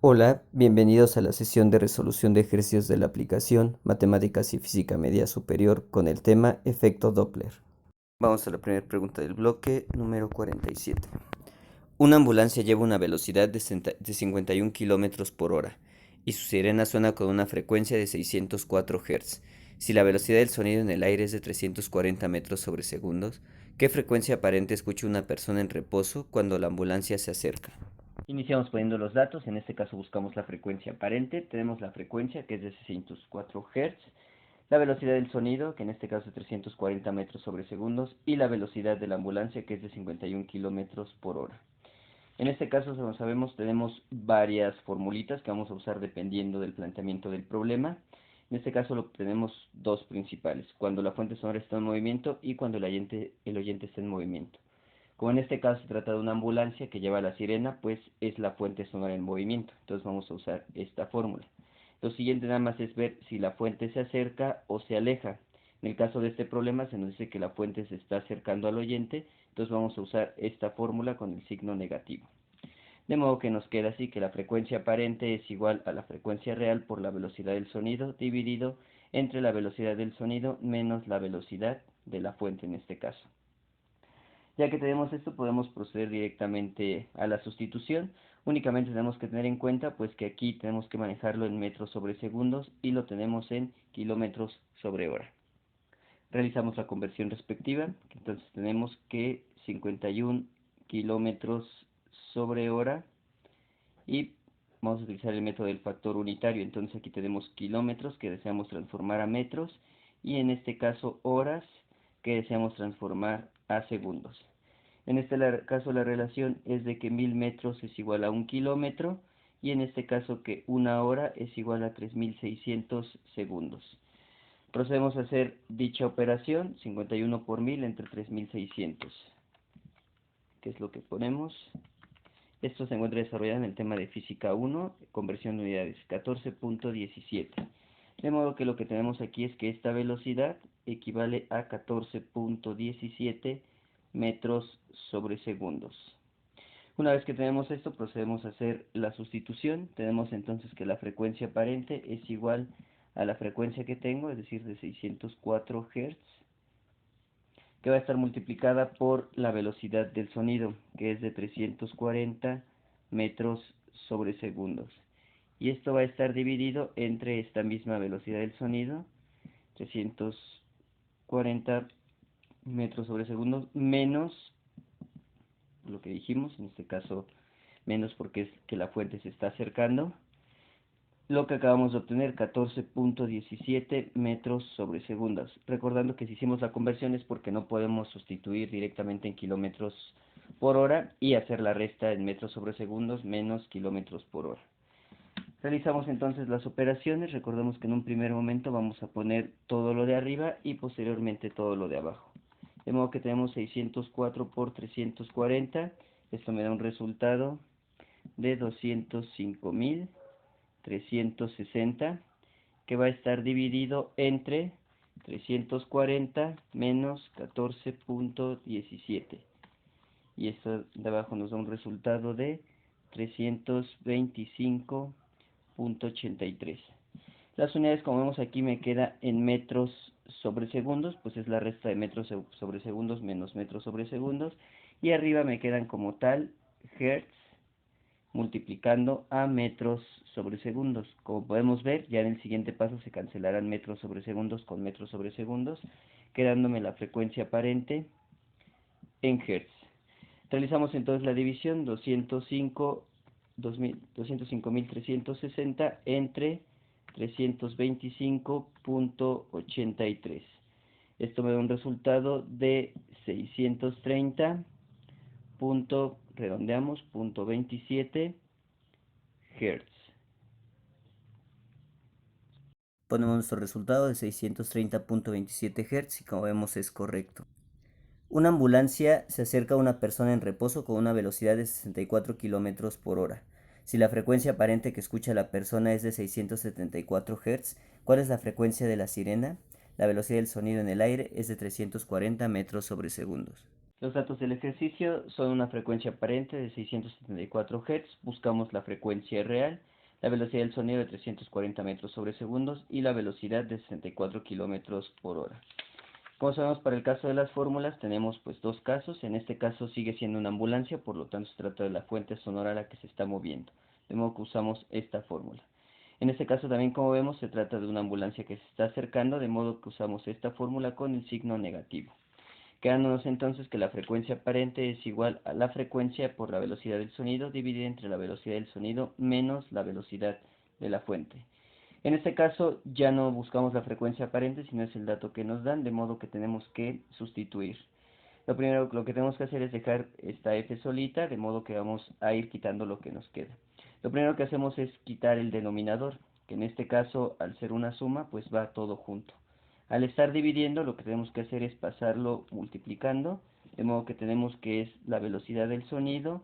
Hola, bienvenidos a la sesión de resolución de ejercicios de la aplicación Matemáticas y Física Media Superior con el tema Efecto Doppler. Vamos a la primera pregunta del bloque número 47. Una ambulancia lleva una velocidad de 51 kilómetros por hora y su sirena suena con una frecuencia de 604 Hz. Si la velocidad del sonido en el aire es de 340 metros sobre segundos, ¿qué frecuencia aparente escucha una persona en reposo cuando la ambulancia se acerca? Iniciamos poniendo los datos, en este caso buscamos la frecuencia aparente, tenemos la frecuencia que es de 604 Hz, la velocidad del sonido, que en este caso es 340 metros sobre segundos, y la velocidad de la ambulancia, que es de 51 kilómetros por hora. En este caso, como sabemos, tenemos varias formulitas que vamos a usar dependiendo del planteamiento del problema. En este caso tenemos dos principales, cuando la fuente sonora está en movimiento y cuando el oyente está en movimiento. Como en este caso se trata de una ambulancia que lleva la sirena, pues es la fuente sonora en movimiento. Entonces vamos a usar esta fórmula. Lo siguiente nada más es ver si la fuente se acerca o se aleja. En el caso de este problema se nos dice que la fuente se está acercando al oyente, entonces vamos a usar esta fórmula con el signo negativo. De modo que nos queda así que la frecuencia aparente es igual a la frecuencia real por la velocidad del sonido dividido entre la velocidad del sonido menos la velocidad de la fuente en este caso. Ya que tenemos esto, podemos proceder directamente a la sustitución. Únicamente tenemos que tener en cuenta pues que aquí tenemos que manejarlo en metros sobre segundos y lo tenemos en kilómetros sobre hora. Realizamos la conversión respectiva, entonces tenemos que 51 kilómetros sobre hora y vamos a utilizar el método del factor unitario. Entonces aquí tenemos kilómetros que deseamos transformar a metros y en este caso horas que deseamos transformar a segundos. En este caso la relación es de que 1000 metros es igual a 1 kilómetro y en este caso que una hora es igual a 3600 segundos. Procedemos a hacer dicha operación, 51 por 1000 entre 3600. ¿Qué es lo que ponemos? Esto se encuentra desarrollado en el tema de Física 1, conversión de unidades, 14.17. De modo que lo que tenemos aquí es que esta velocidad equivale a 14.17 metros sobre segundos. Una vez que tenemos esto, procedemos a hacer la sustitución. Tenemos entonces que la frecuencia aparente es igual a la frecuencia que tengo, es decir, de 604 Hz, que va a estar multiplicada por la velocidad del sonido, que es de 340 metros sobre segundos. Y esto va a estar dividido entre esta misma velocidad del sonido, 340 metros sobre segundos, menos lo que dijimos, en este caso menos porque es que la fuente se está acercando, lo que acabamos de obtener, 14.17 metros sobre segundos. Recordando que si hicimos la conversión es porque no podemos sustituir directamente en kilómetros por hora y hacer la resta en metros sobre segundos menos kilómetros por hora. Realizamos entonces las operaciones. Recordemos que en un primer momento vamos a poner todo lo de arriba y posteriormente todo lo de abajo. De modo que tenemos 604 por 340. Esto me da un resultado de 205.360, que va a estar dividido entre 340 menos 14.17. Y esto de abajo nos da un resultado de 325.83. Las unidades, como vemos aquí, me queda en metros sobre segundos, pues es la resta de metros sobre segundos menos metros sobre segundos. Y arriba me quedan como tal hertz multiplicando a metros sobre segundos. Como podemos ver, ya en el siguiente paso se cancelarán metros sobre segundos con metros sobre segundos, quedándome la frecuencia aparente en hertz. Realizamos entonces la división, 205.360 entre 325.83. Esto me da un resultado de 630, redondeamos, 27 Hz. Ponemos nuestro resultado de 630.27 Hz y como vemos es correcto. Una ambulancia se acerca a una persona en reposo con una velocidad de 64 km por hora. Si la frecuencia aparente que escucha la persona es de 674 Hz, ¿cuál es la frecuencia de la sirena? La velocidad del sonido en el aire es de 340 metros sobre segundos. Los datos del ejercicio son una frecuencia aparente de 674 Hz, buscamos la frecuencia real la velocidad del sonido de 340 metros sobre segundos y la velocidad de 64 kilómetros por hora. Como sabemos, para el caso de las fórmulas tenemos pues dos casos. En este caso sigue siendo una ambulancia, por lo tanto se trata de la fuente sonora a la que se está moviendo, de modo que usamos esta fórmula. En este caso también, como vemos, se trata de una ambulancia que se está acercando, de modo que usamos esta fórmula con el signo negativo. Quedándonos entonces que la frecuencia aparente es igual a la frecuencia por la velocidad del sonido dividida entre la velocidad del sonido menos la velocidad de la fuente. En este caso ya no buscamos la frecuencia aparente, sino es el dato que nos dan, de modo que tenemos que sustituir. Lo primero lo que tenemos que hacer es dejar esta f solita, de modo que vamos a ir quitando lo que nos queda. Lo primero que hacemos es quitar el denominador, que en este caso, al ser una suma, pues va todo junto. Al estar dividiendo, lo que tenemos que hacer es pasarlo multiplicando, de modo que tenemos que es la velocidad del sonido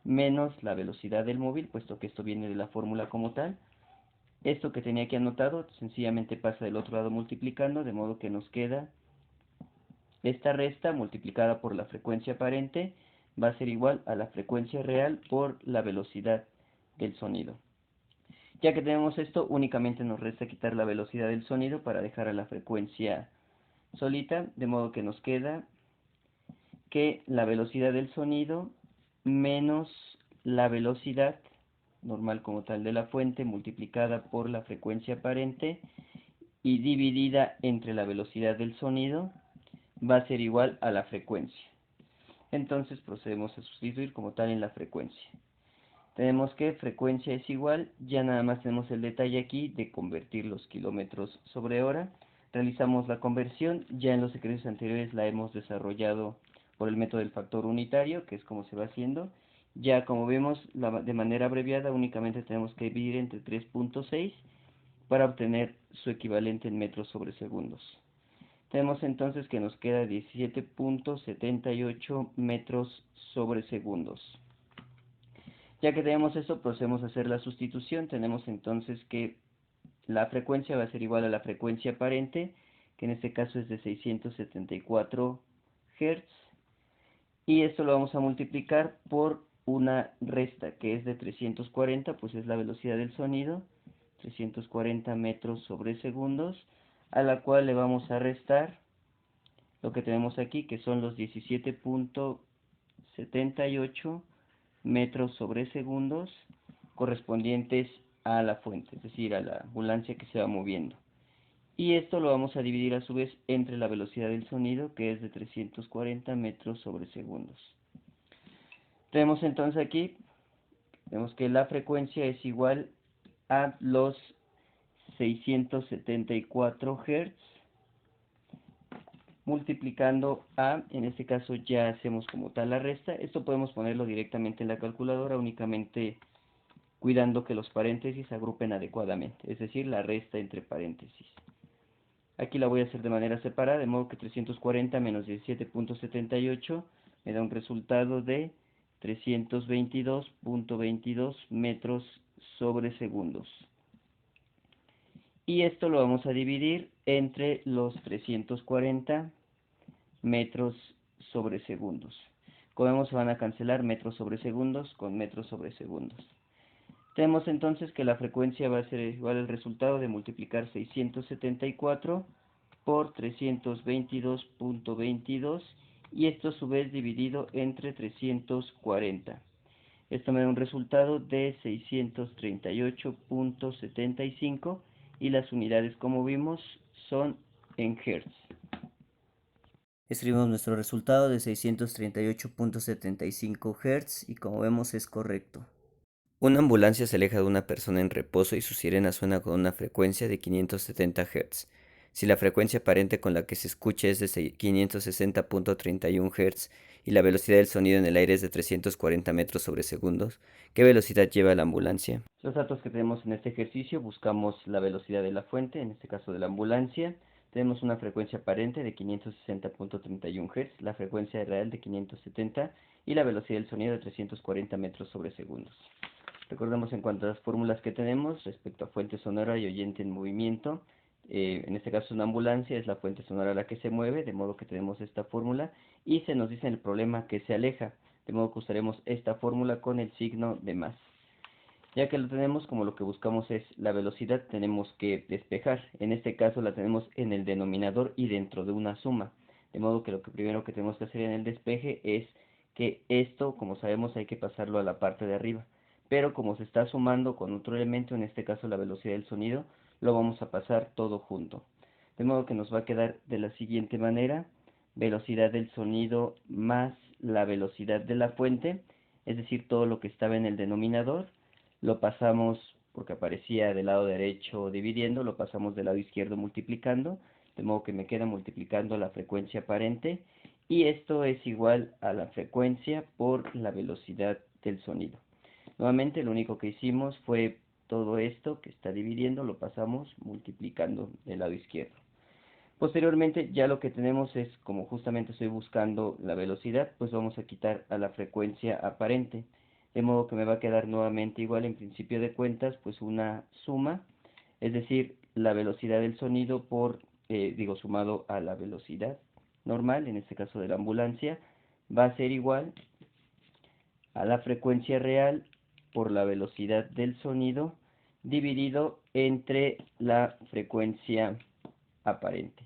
menos la velocidad del móvil, puesto que esto viene de la fórmula como tal. Esto que tenía aquí anotado, sencillamente pasa del otro lado multiplicando, de modo que nos queda esta resta multiplicada por la frecuencia aparente va a ser igual a la frecuencia real por la velocidad del sonido. Ya que tenemos esto, únicamente nos resta quitar la velocidad del sonido para dejar a la frecuencia solita, de modo que nos queda que la velocidad del sonido menos la velocidad normal como tal de la fuente multiplicada por la frecuencia aparente y dividida entre la velocidad del sonido va a ser igual a la frecuencia. Entonces procedemos a sustituir como tal en la frecuencia. Tenemos que frecuencia es igual, ya nada más tenemos el detalle aquí de convertir los kilómetros sobre hora. Realizamos la conversión, ya en los ejercicios anteriores la hemos desarrollado por el método del factor unitario, que es como se va haciendo. Ya como vemos, de manera abreviada únicamente tenemos que dividir entre 3.6 para obtener su equivalente en metros sobre segundos. Tenemos entonces que nos queda 17.78 metros sobre segundos. Ya que tenemos esto, procedemos a hacer la sustitución. Tenemos entonces que la frecuencia va a ser igual a la frecuencia aparente, que en este caso es de 674 Hz. Y esto lo vamos a multiplicar por una resta, que es de 340, pues es la velocidad del sonido, 340 metros sobre segundos, a la cual le vamos a restar lo que tenemos aquí, que son los 17.78 metros sobre segundos correspondientes a la fuente, es decir, a la ambulancia que se va moviendo. Y esto lo vamos a dividir a su vez entre la velocidad del sonido, que es de 340 metros sobre segundos. Tenemos entonces aquí, vemos que la frecuencia es igual a los 674 Hz multiplicando a, en este caso ya hacemos como tal la resta. Esto podemos ponerlo directamente en la calculadora, únicamente cuidando que los paréntesis se agrupen adecuadamente, es decir, la resta entre paréntesis. Aquí la voy a hacer de manera separada, de modo que 340 menos 17.78 me da un resultado de 322.22 metros sobre segundos. Y esto lo vamos a dividir entre los 340 metros sobre segundos. Como vemos, se van a cancelar metros sobre segundos con metros sobre segundos. Tenemos entonces que la frecuencia va a ser igual al resultado de multiplicar 674 por 322.22 y esto a su vez dividido entre 340. Esto me da un resultado de 638.75 y las unidades, como vimos, son en Hz. Escribimos nuestro resultado de 638.75 Hz y como vemos es correcto. Una ambulancia se aleja de una persona en reposo y su sirena suena con una frecuencia de 570 Hz. Si la frecuencia aparente con la que se escucha es de 560.31 Hz y la velocidad del sonido en el aire es de 340 metros sobre segundos, ¿qué velocidad lleva la ambulancia? Los datos que tenemos en este ejercicio, buscamos la velocidad de la fuente, en este caso de la ambulancia. Tenemos una frecuencia aparente de 560.31 Hz, la frecuencia real de 570 y la velocidad del sonido de 340 metros sobre segundos. Recordemos en cuanto a las fórmulas que tenemos respecto a fuente sonora y oyente en movimiento. En este caso una ambulancia es la fuente sonora la que se mueve, de modo que tenemos esta fórmula y se nos dice en el problema que se aleja, de modo que usaremos esta fórmula con el signo de más. Ya que lo tenemos, como lo que buscamos es la velocidad, tenemos que despejar. En este caso la tenemos en el denominador y dentro de una suma. De modo que lo que primero que tenemos que hacer en el despeje es que esto, como sabemos, hay que pasarlo a la parte de arriba. Pero como se está sumando con otro elemento, en este caso la velocidad del sonido, lo vamos a pasar todo junto. De modo que nos va a quedar de la siguiente manera: velocidad del sonido más la velocidad de la fuente, es decir, todo lo que estaba en el denominador, lo pasamos, porque aparecía del lado derecho dividiendo, lo pasamos del lado izquierdo multiplicando, de modo que me queda multiplicando la frecuencia aparente, y esto es igual a la frecuencia por la velocidad del sonido. Nuevamente lo único que hicimos fue todo esto que está dividiendo, lo pasamos multiplicando del lado izquierdo. Posteriormente ya lo que tenemos es, como justamente estoy buscando la velocidad, pues vamos a quitar a la frecuencia aparente. De modo que me va a quedar nuevamente igual en principio de cuentas, pues una suma, es decir, la velocidad del sonido por, sumado a la velocidad normal, en este caso de la ambulancia, va a ser igual a la frecuencia real por la velocidad del sonido dividido entre la frecuencia aparente.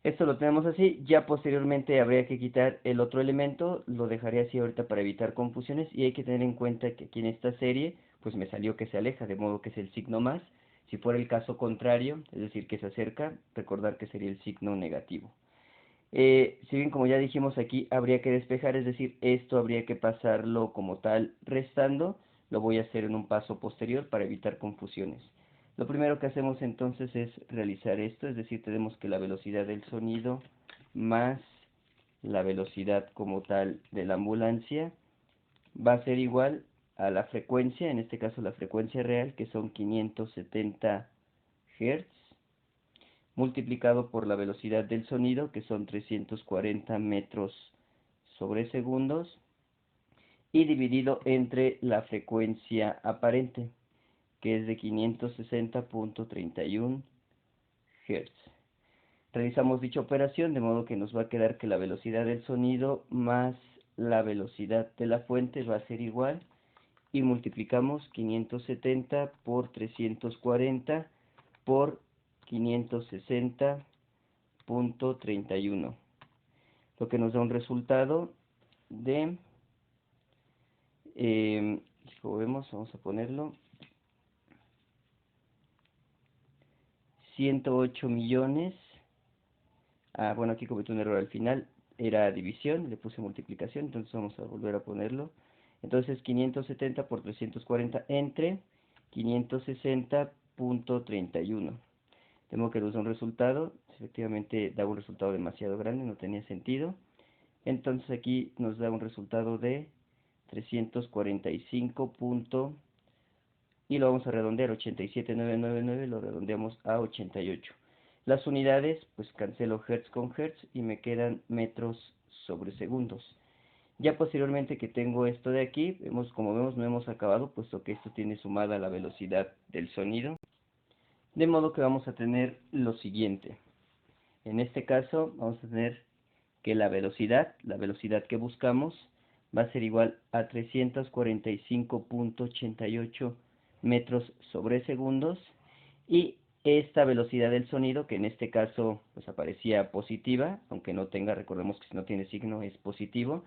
Esto lo tenemos así, ya posteriormente habría que quitar el otro elemento, lo dejaré así ahorita para evitar confusiones, y hay que tener en cuenta que aquí en esta serie pues me salió que se aleja, de modo que es el signo más. Si fuera el caso contrario, es decir que se acerca, recordar que sería el signo negativo. Si bien, como ya dijimos, aquí habría que despejar, es decir, esto habría que pasarlo como tal restando, lo voy a hacer en un paso posterior para evitar confusiones. Lo primero que hacemos entonces es realizar esto, es decir, tenemos que la velocidad del sonido más la velocidad como tal de la ambulancia va a ser igual a la frecuencia, en este caso la frecuencia real, que son 570 Hz, multiplicado por la velocidad del sonido, que son 340 metros sobre segundos, y dividido entre la frecuencia aparente, que es de 560.31 Hz. Realizamos dicha operación, de modo que nos va a quedar que la velocidad del sonido más la velocidad de la fuente va a ser igual, y multiplicamos 570 por 340 por 560.31, lo que nos da un resultado de, como vemos, vamos a ponerlo, 108 millones. Bueno, aquí cometí un error al final, era división, le puse multiplicación, entonces vamos a volver a ponerlo. Entonces 570 por 340 entre 560.31. Tengo que nos da un resultado, efectivamente da un resultado demasiado grande, no tenía sentido. Entonces aquí nos da un resultado de 345 y lo vamos a redondear, 87.999, lo redondeamos a 88. Las unidades, pues cancelo hertz con hertz y me quedan metros sobre segundos. Ya posteriormente que tengo esto de aquí, como vemos no hemos acabado, puesto que esto tiene sumada la velocidad del sonido. De modo que vamos a tener lo siguiente. En este caso vamos a tener que la velocidad que buscamos, va a ser igual a 345.88 metros sobre segundos, y esta velocidad del sonido, que en este caso pues aparecía positiva, aunque no tenga, recordemos que si no tiene signo es positivo,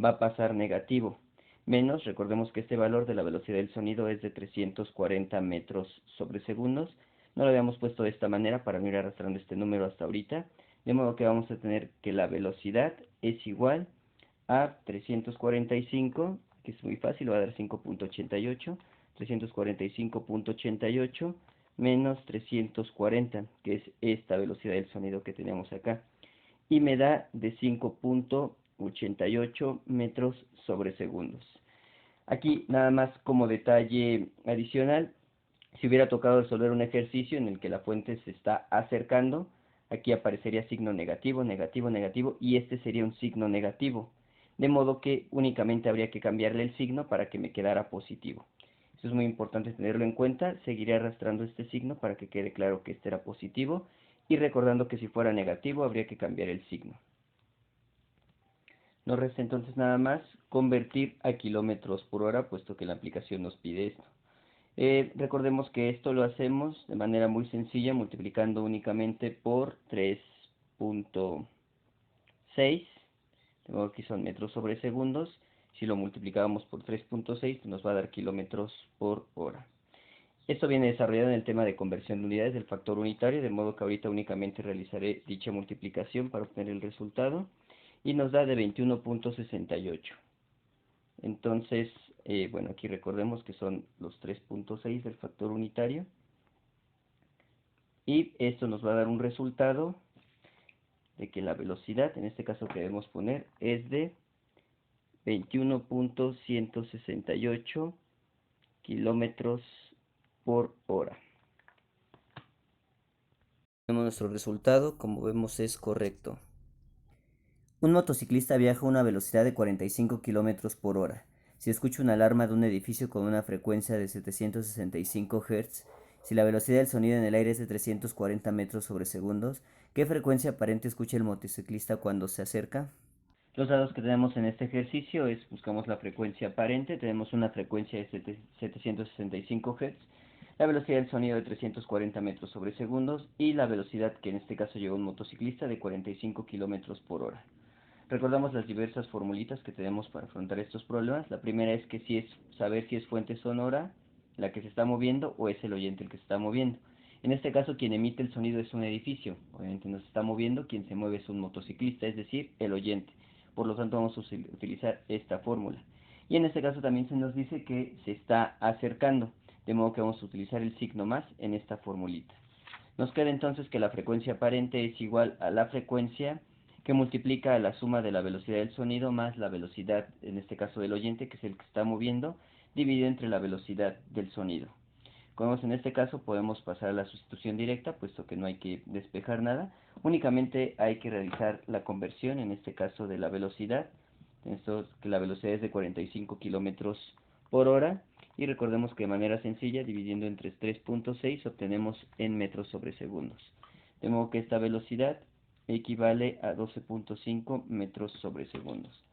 va a pasar negativo, menos, recordemos que este valor de la velocidad del sonido es de 340 metros sobre segundos. No lo habíamos puesto de esta manera para no ir arrastrando este número hasta ahorita, de modo que vamos a tener que la velocidad es igual a 345, que es muy fácil, va a dar 5.88, 345.88 menos 340, que es esta velocidad del sonido que tenemos acá, y me da de 5.88 metros sobre segundos. Aquí nada más como detalle adicional, si hubiera tocado resolver un ejercicio en el que la fuente se está acercando, aquí aparecería signo negativo, negativo, negativo, y este sería un signo negativo. De modo que únicamente habría que cambiarle el signo para que me quedara positivo. Eso es muy importante tenerlo en cuenta. Seguiré arrastrando este signo para que quede claro que este era positivo, y recordando que si fuera negativo habría que cambiar el signo. Nos resta entonces nada más convertir a kilómetros por hora, puesto que la aplicación nos pide esto. Recordemos que esto lo hacemos de manera muy sencilla, multiplicando únicamente por 3.6. Tengo aquí son metros sobre segundos. Si lo multiplicamos por 3.6, nos va a dar kilómetros por hora. Esto viene desarrollado en el tema de conversión de unidades del factor unitario, de modo que ahorita únicamente realizaré dicha multiplicación para obtener el resultado, y nos da de 21.68. Entonces, bueno, aquí recordemos que son los 3.6 del factor unitario, y esto nos va a dar un resultado de que la velocidad, en este caso que debemos poner, es de 21.168 kilómetros por hora. Tenemos nuestro resultado, como vemos es correcto. Un motociclista viaja a una velocidad de 45 kilómetros por hora. Si escucha una alarma de un edificio con una frecuencia de 765 Hz, si la velocidad del sonido en el aire es de 340 metros sobre segundos, ¿qué frecuencia aparente escucha el motociclista cuando se acerca? Los datos que tenemos en este ejercicio es, buscamos la frecuencia aparente, tenemos una frecuencia de 765 Hz, la velocidad del sonido de 340 metros sobre segundos y la velocidad que en este caso lleva un motociclista de 45 kilómetros por hora. Recordamos las diversas formulitas que tenemos para afrontar estos problemas. La primera es que saber si es fuente sonora la que se está moviendo o es el oyente el que se está moviendo. En este caso, quien emite el sonido es un edificio. Obviamente no se está moviendo, quien se mueve es un motociclista, es decir, el oyente. Por lo tanto, vamos a utilizar esta fórmula. Y en este caso también se nos dice que se está acercando, de modo que vamos a utilizar el signo más en esta formulita. Nos queda entonces que la frecuencia aparente es igual a la frecuencia que multiplica a la suma de la velocidad del sonido más la velocidad, en este caso del oyente, que es el que está moviendo, dividido entre la velocidad del sonido. Como vemos en este caso, podemos pasar a la sustitución directa, puesto que no hay que despejar nada. Únicamente hay que realizar la conversión, en este caso de la velocidad. Esto, que la velocidad es de 45 kilómetros por hora. Y recordemos que de manera sencilla, dividiendo entre 3.6, obtenemos en metros sobre segundos. De modo que esta velocidad equivale a 12.5 metros sobre segundos.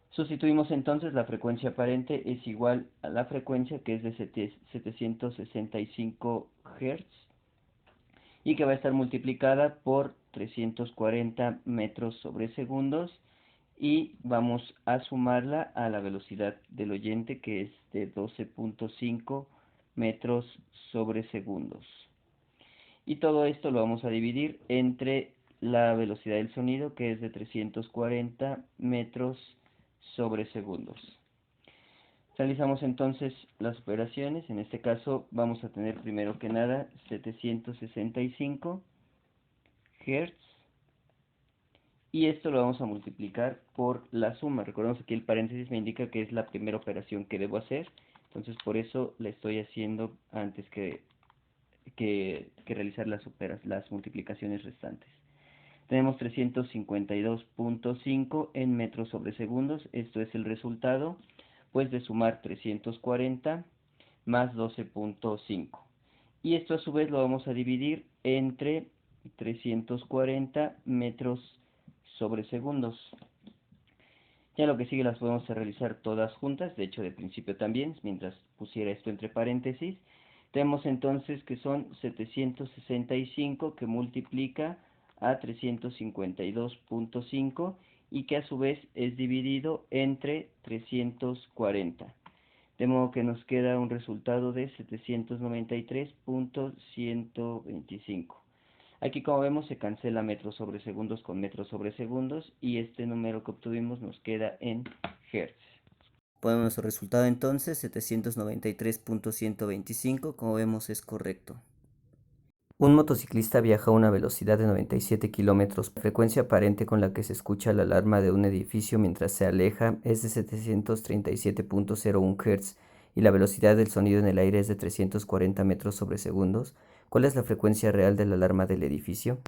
Sustituimos entonces la frecuencia aparente es igual a la frecuencia que es de 765 Hz y que va a estar multiplicada por 340 metros sobre segundos y vamos a sumarla a la velocidad del oyente que es de 12.5 metros sobre segundos. Y todo esto lo vamos a dividir entre la velocidad del sonido que es de 340 metros sobre segundos. Realizamos entonces las operaciones. En este caso vamos a tener primero que nada 765 Hz y esto lo vamos a multiplicar por la suma. Recordemos que el paréntesis me indica que es la primera operación que debo hacer, entonces por eso la estoy haciendo antes que realizar las multiplicaciones restantes. Tenemos 352.5 en metros sobre segundos. Esto es el resultado pues de sumar 340 más 12.5. Y esto a su vez lo vamos a dividir entre 340 metros sobre segundos. Ya lo que sigue las podemos realizar todas juntas, de hecho de principio también, mientras pusiera esto entre paréntesis. Tenemos entonces que son 765 que multiplica a 352.5 y que a su vez es dividido entre 340. De modo que nos queda un resultado de 793.125. Aquí como vemos se cancela metros sobre segundos con metros sobre segundos y este número que obtuvimos nos queda en Hz. Ponemos nuestro resultado entonces, 793.125, como vemos es correcto. Un motociclista viaja a una velocidad de 97 kilómetros. La frecuencia aparente con la que se escucha la alarma de un edificio mientras se aleja es de 737.01 Hz y la velocidad del sonido en el aire es de 340 metros sobre segundos. ¿Cuál es la frecuencia real de la alarma del edificio?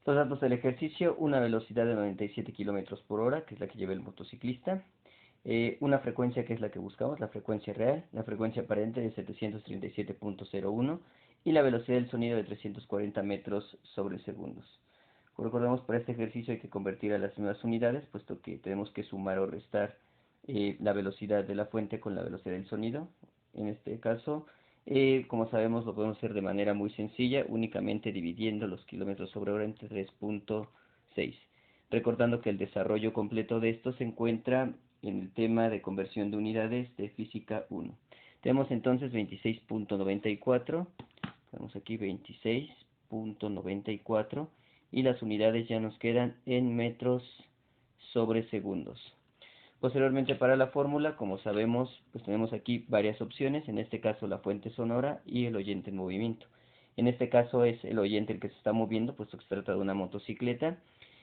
Los datos del ejercicio, una velocidad de 97 kilómetros por hora, que es la que lleva el motociclista. Una frecuencia que es la que buscamos, la frecuencia real, la frecuencia aparente de 737.01 y la velocidad del sonido de 340 metros sobre segundos. Recordemos, para este ejercicio hay que convertir a las nuevas unidades, puesto que tenemos que sumar o restar la velocidad de la fuente con la velocidad del sonido. En este caso, como sabemos, lo podemos hacer de manera muy sencilla, únicamente dividiendo los kilómetros sobre hora entre 3.6. Recordando que el desarrollo completo de esto se encuentra en el tema de conversión de unidades de física 1. Tenemos entonces 26.94, tenemos aquí 26.94, y las unidades ya nos quedan en metros sobre segundos. Posteriormente, para la fórmula, como sabemos, pues tenemos aquí varias opciones, en este caso la fuente sonora y el oyente en movimiento. En este caso es el oyente el que se está moviendo, puesto que se trata de una motocicleta,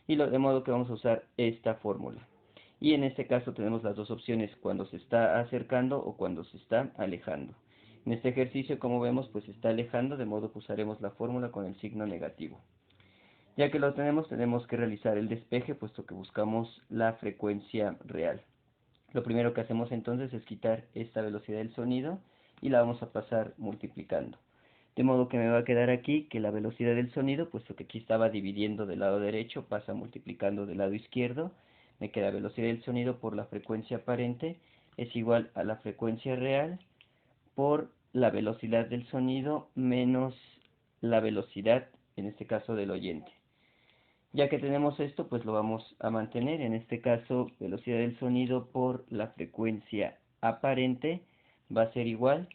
y de modo que vamos a usar esta fórmula. Y en este caso tenemos las dos opciones, cuando se está acercando o cuando se está alejando. En este ejercicio, como vemos, pues se está alejando, de modo que usaremos la fórmula con el signo negativo. Ya que lo tenemos que realizar el despeje, puesto que buscamos la frecuencia real. Lo primero que hacemos entonces es quitar esta velocidad del sonido y la vamos a pasar multiplicando. De modo que me va a quedar aquí que la velocidad del sonido, puesto que aquí estaba dividiendo del lado derecho, pasa multiplicando del lado izquierdo. Me queda velocidad del sonido por la frecuencia aparente es igual a la frecuencia real por la velocidad del sonido menos la velocidad, en este caso, del oyente. Ya que tenemos esto, pues lo vamos a mantener, en este caso velocidad del sonido por la frecuencia aparente va a ser igual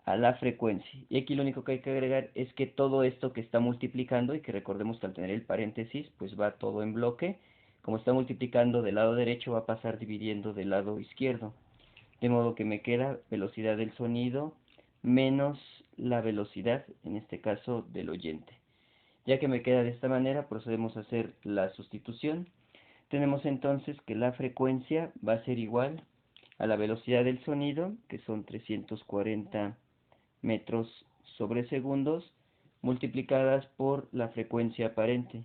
a la frecuencia. Y aquí lo único que hay que agregar es que todo esto que está multiplicando, y que recordemos que al tener el paréntesis, pues va todo en bloque, como está multiplicando del lado derecho, va a pasar dividiendo del lado izquierdo. De modo que me queda velocidad del sonido menos la velocidad, en este caso, del oyente. Ya que me queda de esta manera, procedemos a hacer la sustitución. Tenemos entonces que la frecuencia va a ser igual a la velocidad del sonido, que son 340 metros sobre segundos, multiplicadas por la frecuencia aparente,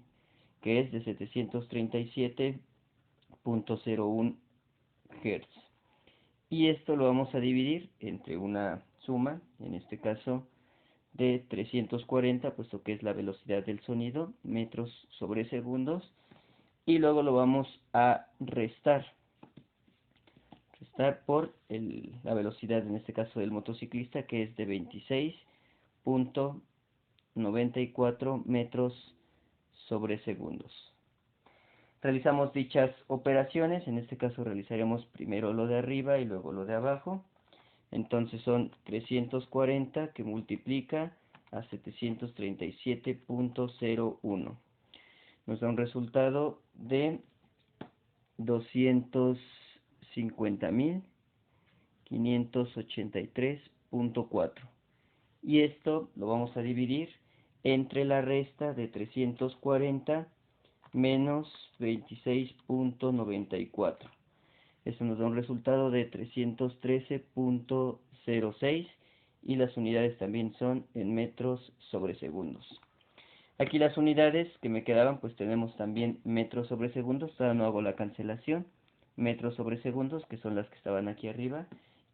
que es de 737.01 Hz. Y esto lo vamos a dividir entre una suma, en este caso de 340, puesto que es la velocidad del sonido, metros sobre segundos, y luego lo vamos a restar por la velocidad, en este caso del motociclista, que es de 26.94 metros sobre segundos. Realizamos dichas operaciones, en este caso realizaremos primero lo de arriba y luego lo de abajo. Entonces son 340 que multiplica a 737.01. Nos da un resultado de 250.583.4. Y esto lo vamos a dividir entre la resta de 340 menos 26.94. Esto nos da un resultado de 313.06 y las unidades también son en metros sobre segundos. Aquí las unidades que me quedaban, pues tenemos también metros sobre segundos, todavía no hago la cancelación, metros sobre segundos, que son las que estaban aquí arriba,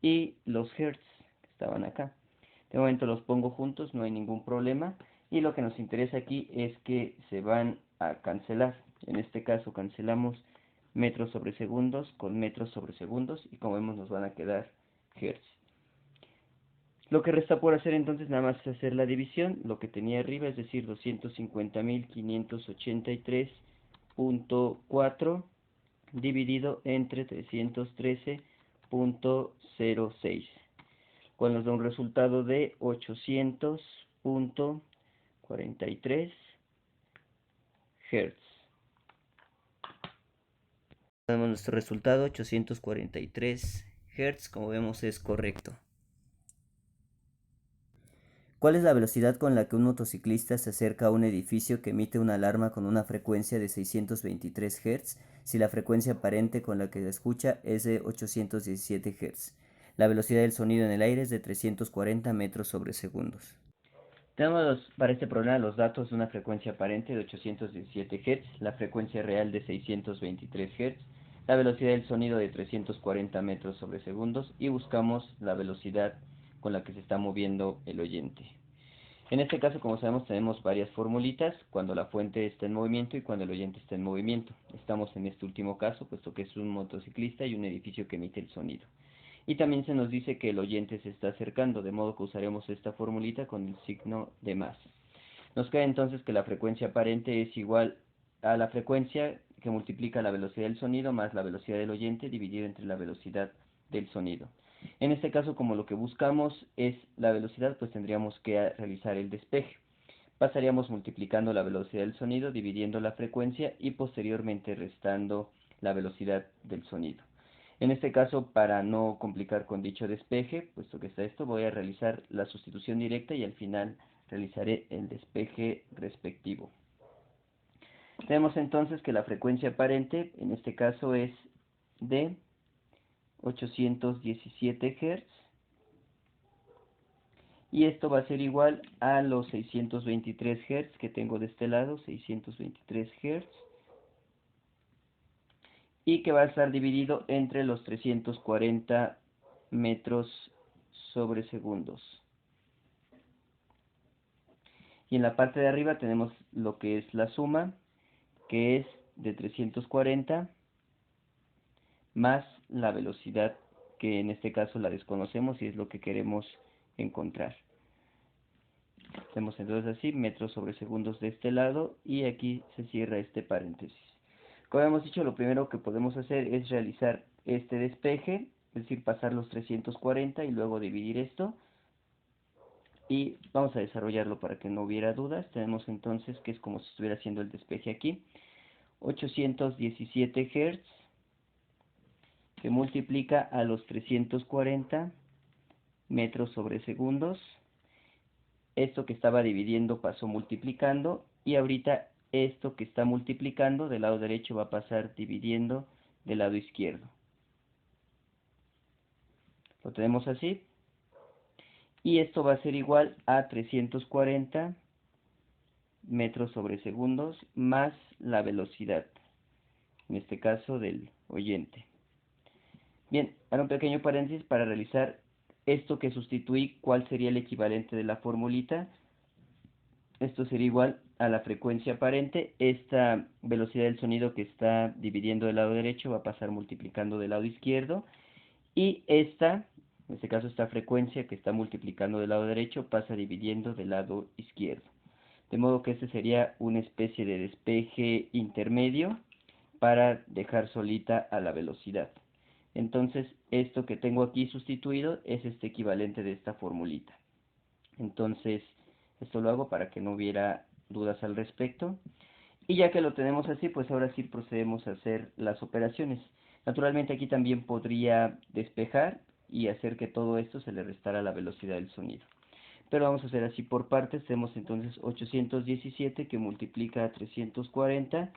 y los hertz, que estaban acá. De momento los pongo juntos, no hay ningún problema, y lo que nos interesa aquí es que se van a cancelar. En este caso cancelamos metros sobre segundos con metros sobre segundos, y como vemos nos van a quedar hertz. Lo que resta por hacer entonces nada más es hacer la división, lo que tenía arriba, es decir, 250.583.4 dividido entre 313.06, cual nos da un resultado de 800.43 Hz. Tenemos nuestro resultado, 843 Hz, como vemos es correcto. ¿Cuál es la velocidad con la que un motociclista se acerca a un edificio que emite una alarma con una frecuencia de 623 Hz si la frecuencia aparente con la que se escucha es de 817 Hz? La velocidad del sonido en el aire es de 340 metros sobre segundos. Tenemos para este problema los datos de una frecuencia aparente de 817 Hz, la frecuencia real de 623 Hz, la velocidad del sonido de 340 metros sobre segundos y buscamos la velocidad con la que se está moviendo el oyente. En este caso, como sabemos, tenemos varias formulitas cuando la fuente está en movimiento y cuando el oyente está en movimiento. Estamos en este último caso, puesto que es un motociclista y un edificio que emite el sonido. Y también se nos dice que el oyente se está acercando, de modo que usaremos esta formulita con el signo de más. Nos queda entonces que la frecuencia aparente es igual a la frecuencia que multiplica la velocidad del sonido más la velocidad del oyente dividido entre la velocidad del sonido. En este caso, como lo que buscamos es la velocidad, pues tendríamos que realizar el despeje. Pasaríamos multiplicando la velocidad del sonido, dividiendo la frecuencia y posteriormente restando la velocidad del sonido. En este caso, para no complicar con dicho despeje, puesto que está esto, voy a realizar la sustitución directa y al final realizaré el despeje respectivo. Tenemos entonces que la frecuencia aparente, en este caso, es de 817 Hz. Y esto va a ser igual a los 623 Hz que tengo de este lado, 623 Hz. Y que va a estar dividido entre los 340 metros sobre segundos. Y en la parte de arriba tenemos lo que es la suma, que es de 340 más la velocidad, que en este caso la desconocemos y es lo que queremos encontrar. Hacemos entonces así, metros sobre segundos de este lado y aquí se cierra este paréntesis. Como hemos dicho, lo primero que podemos hacer es realizar este despeje, es decir, pasar los 340 y luego dividir esto. Y vamos a desarrollarlo para que no hubiera dudas. Tenemos entonces que es como si estuviera haciendo el despeje aquí. 817 Hz se multiplica a los 340 metros sobre segundos. Esto que estaba dividiendo pasó multiplicando y ahorita esto que está multiplicando del lado derecho va a pasar dividiendo del lado izquierdo. Lo tenemos así. Y esto va a ser igual a 340 metros sobre segundos más la velocidad, en este caso del oyente. Bien, ahora un pequeño paréntesis para realizar esto que sustituí, ¿cuál sería el equivalente de la formulita? Esto sería igual a la frecuencia aparente. Esta velocidad del sonido que está dividiendo del lado derecho va a pasar multiplicando del lado izquierdo. Y esta, en este caso esta frecuencia que está multiplicando del lado derecho, pasa dividiendo del lado izquierdo. De modo que este sería una especie de despeje intermedio para dejar solita a la velocidad. Entonces, esto que tengo aquí sustituido es este equivalente de esta formulita. Entonces, esto lo hago para que no hubiera dudas al respecto. Y ya que lo tenemos así, pues ahora sí procedemos a hacer las operaciones. Naturalmente aquí también podría despejar y hacer que todo esto se le restara la velocidad del sonido. Pero vamos a hacer así por partes. Tenemos entonces 817 que multiplica a 340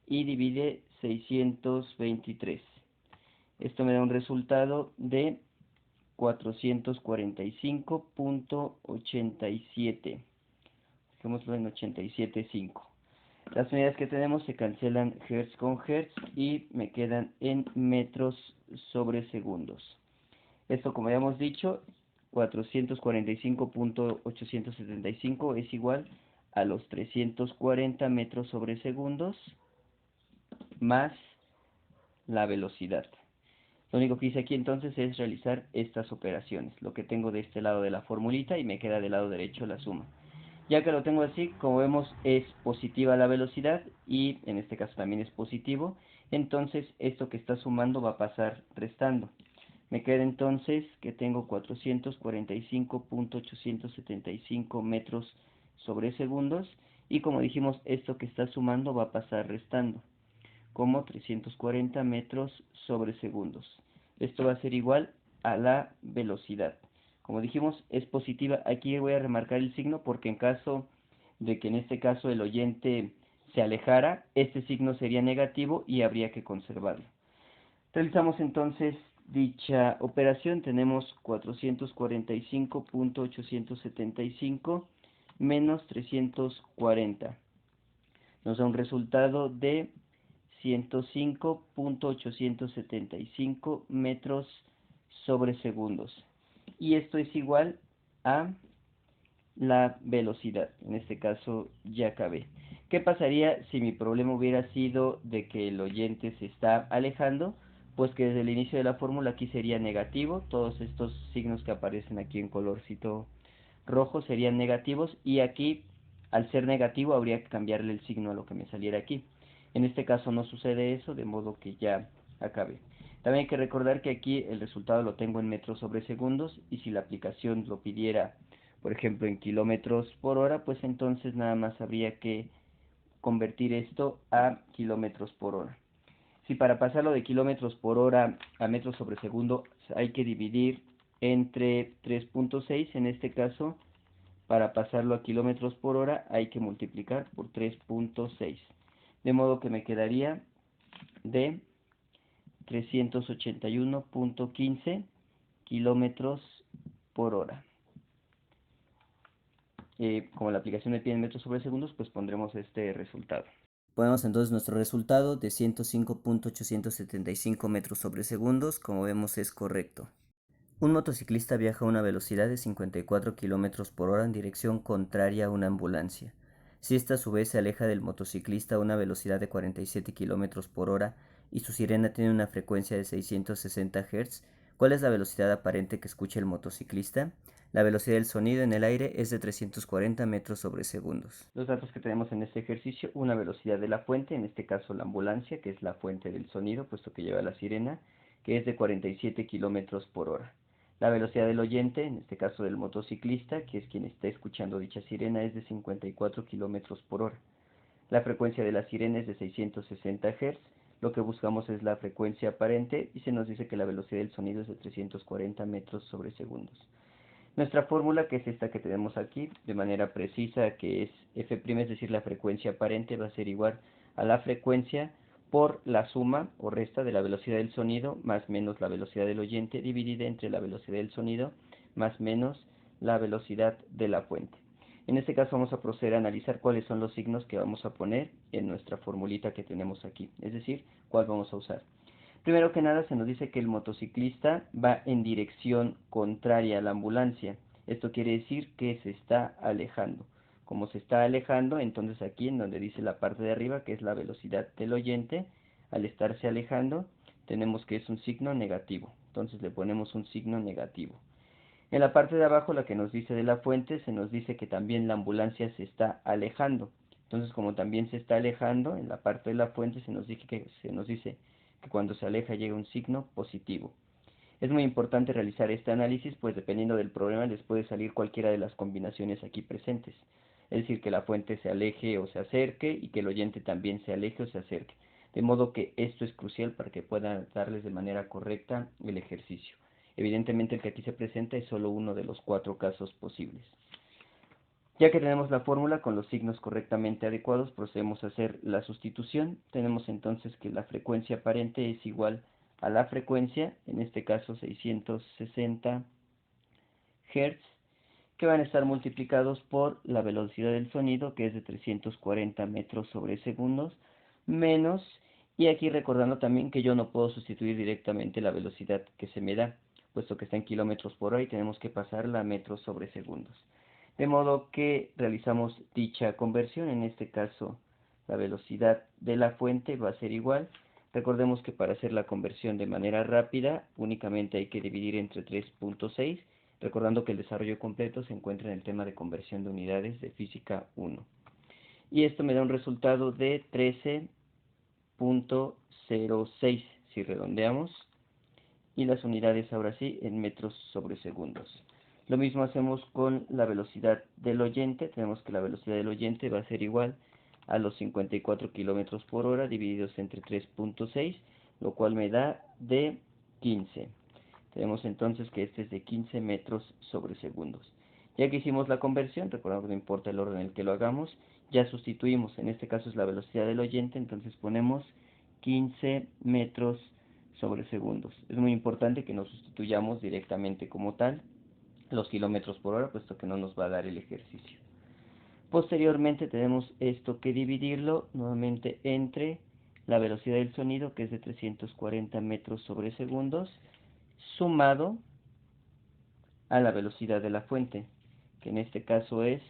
y divide 623. Esto me da un resultado de 445.87. Dejémoslo en 87.5. Las unidades que tenemos se cancelan hertz con hertz y me quedan en metros sobre segundos. Esto, como ya hemos dicho, 445.875 es igual a los 340 metros sobre segundos más la velocidad. Lo único que hice aquí entonces es realizar estas operaciones, lo que tengo de este lado de la formulita y me queda del lado derecho la suma. Ya que lo tengo así, como vemos es positiva la velocidad y en este caso también es positivo, entonces esto que está sumando va a pasar restando. Me queda entonces que tengo 445.875 metros sobre segundos y como dijimos esto que está sumando va a pasar restando como 340 metros sobre segundos. Esto va a ser igual a la velocidad. Como dijimos, es positiva. Aquí voy a remarcar el signo porque en caso de que en este caso el oyente se alejara, este signo sería negativo y habría que conservarlo. Realizamos entonces dicha operación. Tenemos 445.875 menos 340. Nos da un resultado de 105.875 metros sobre segundos. Y esto es igual a la velocidad, en este caso ya acabé. ¿Qué pasaría si mi problema hubiera sido de que el oyente se está alejando? Pues que desde el inicio de la fórmula aquí sería negativo, todos estos signos que aparecen aquí en colorcito rojo serían negativos, y aquí al ser negativo habría que cambiarle el signo a lo que me saliera aquí. En este caso no sucede eso, de modo que ya acabé. También hay que recordar que aquí el resultado lo tengo en metros sobre segundos, y si la aplicación lo pidiera, por ejemplo, en kilómetros por hora, pues entonces nada más habría que convertir esto a kilómetros por hora. Si para pasarlo de kilómetros por hora a metros sobre segundo hay que dividir entre 3.6, en este caso, para pasarlo a kilómetros por hora hay que multiplicar por 3.6. De modo que me quedaría de 381.15 kilómetros por hora. Como la aplicación me pide en metros sobre segundos, pues pondremos este resultado. Ponemos entonces nuestro resultado de 105.875 metros sobre segundos. Como vemos, es correcto. Un motociclista viaja a una velocidad de 54 km por hora en dirección contraria a una ambulancia. Si ésta a su vez se aleja del motociclista a una velocidad de 47 km por hora y su sirena tiene una frecuencia de 660 Hz, ¿cuál es la velocidad aparente que escucha el motociclista? La velocidad del sonido en el aire es de 340 metros sobre segundos. Los datos que tenemos en este ejercicio: una velocidad de la fuente, en este caso la ambulancia, que es la fuente del sonido, puesto que lleva la sirena, que es de 47 km por hora. La velocidad del oyente, en este caso del motociclista, que es quien está escuchando dicha sirena, es de 54 km por hora. La frecuencia de la sirena es de 660 Hz. Lo que buscamos es la frecuencia aparente y se nos dice que la velocidad del sonido es de 340 metros sobre segundos. Nuestra fórmula, que es esta que tenemos aquí, de manera precisa, que es f', es decir, la frecuencia aparente, va a ser igual a la frecuencia por la suma o resta de la velocidad del sonido más menos la velocidad del oyente, dividida entre la velocidad del sonido más menos la velocidad de la fuente. En este caso vamos a proceder a analizar cuáles son los signos que vamos a poner en nuestra formulita que tenemos aquí, es decir, cuál vamos a usar. Primero que nada se nos dice que el motociclista va en dirección contraria a la ambulancia. Esto quiere decir que se está alejando. Como se está alejando, entonces aquí en donde dice la parte de arriba, que es la velocidad del oyente, al estarse alejando, tenemos que es un signo negativo. Entonces le ponemos un signo negativo. En la parte de abajo, la que nos dice de la fuente, se nos dice que también la ambulancia se está alejando. Entonces, como también se está alejando, en la parte de la fuente se nos dice que cuando se aleja llega un signo positivo. Es muy importante realizar este análisis, pues dependiendo del problema les puede salir cualquiera de las combinaciones aquí presentes. Es decir, que la fuente se aleje o se acerque y que el oyente también se aleje o se acerque. De modo que esto es crucial para que puedan darles de manera correcta el ejercicio. Evidentemente el que aquí se presenta es solo uno de los 4 casos posibles. Ya que tenemos la fórmula con los signos correctamente adecuados, procedemos a hacer la sustitución. Tenemos entonces que la frecuencia aparente es igual a la frecuencia, en este caso 660 Hz, que van a estar multiplicados por la velocidad del sonido, que es de 340 metros sobre segundos, menos, y aquí recordando también que yo no puedo sustituir directamente la velocidad que se me da, puesto que está en kilómetros por hora y tenemos que pasarla a metros sobre segundos. De modo que realizamos dicha conversión, en este caso la velocidad de la fuente va a ser igual. Recordemos que para hacer la conversión de manera rápida únicamente hay que dividir entre 3.6, recordando que el desarrollo completo se encuentra en el tema de conversión de unidades de física 1. Y esto me da un resultado de 13.06 si redondeamos, y las unidades ahora sí en metros sobre segundos. Lo mismo hacemos con la velocidad del oyente. Tenemos que la velocidad del oyente va a ser igual a los 54 km por hora divididos entre 3.6, lo cual me da de 15. Tenemos entonces que este es de 15 metros sobre segundos. Ya que hicimos la conversión, recordamos que no importa el orden en el que lo hagamos, ya sustituimos. En este caso es la velocidad del oyente, entonces ponemos 15 metros sobre segundos. Es muy importante que no sustituyamos directamente como tal los kilómetros por hora, puesto que no nos va a dar el ejercicio. Posteriormente tenemos esto que dividirlo nuevamente entre la velocidad del sonido, que es de 340 metros sobre segundos, sumado a la velocidad de la fuente, que en este caso es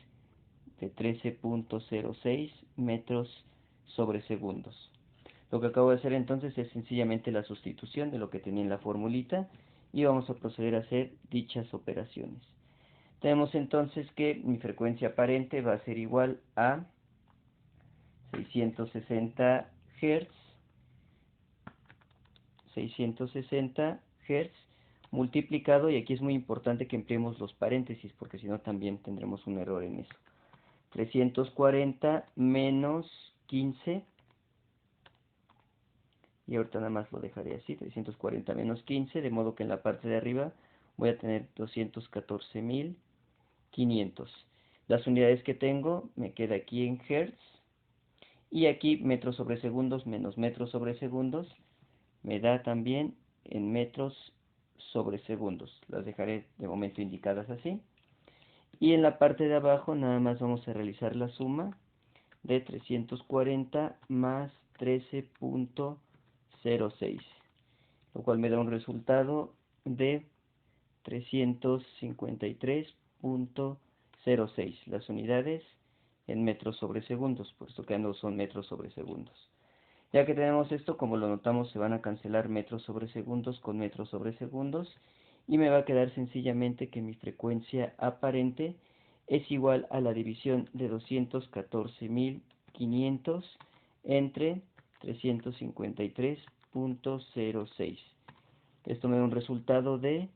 de 13.06 metros sobre segundos. Lo que acabo de hacer entonces es sencillamente la sustitución de lo que tenía en la formulita y vamos a proceder a hacer dichas operaciones. Tenemos entonces que mi frecuencia aparente va a ser igual a 660 Hz multiplicado, y aquí es muy importante que empleemos los paréntesis porque si no también tendremos un error en eso. 340 menos 15, y ahorita nada más lo dejaré así, 340 menos 15, de modo que en la parte de arriba voy a tener 214.500. Las unidades que tengo me queda aquí en Hertz, y aquí metros sobre segundos menos metros sobre segundos me da también en metros sobre segundos. Las dejaré de momento indicadas así. Y en la parte de abajo nada más vamos a realizar la suma de 340 más 13.06, lo cual me da un resultado de 353.06. Las unidades en metros sobre segundos, puesto que no son metros sobre segundos. Ya que tenemos esto, como lo notamos, se van a cancelar metros sobre segundos con metros sobre segundos, y me va a quedar sencillamente que mi frecuencia aparente es igual a la división de 214.500 entre 353.06. Esto me da un resultado de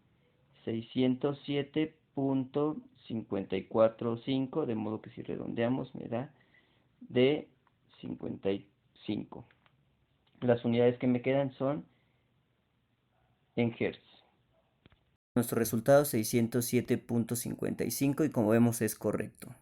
607.545, de modo que si redondeamos me da de 55. Las unidades que me quedan son en Hertz. Nuestro resultado es 607.55 y como vemos es correcto.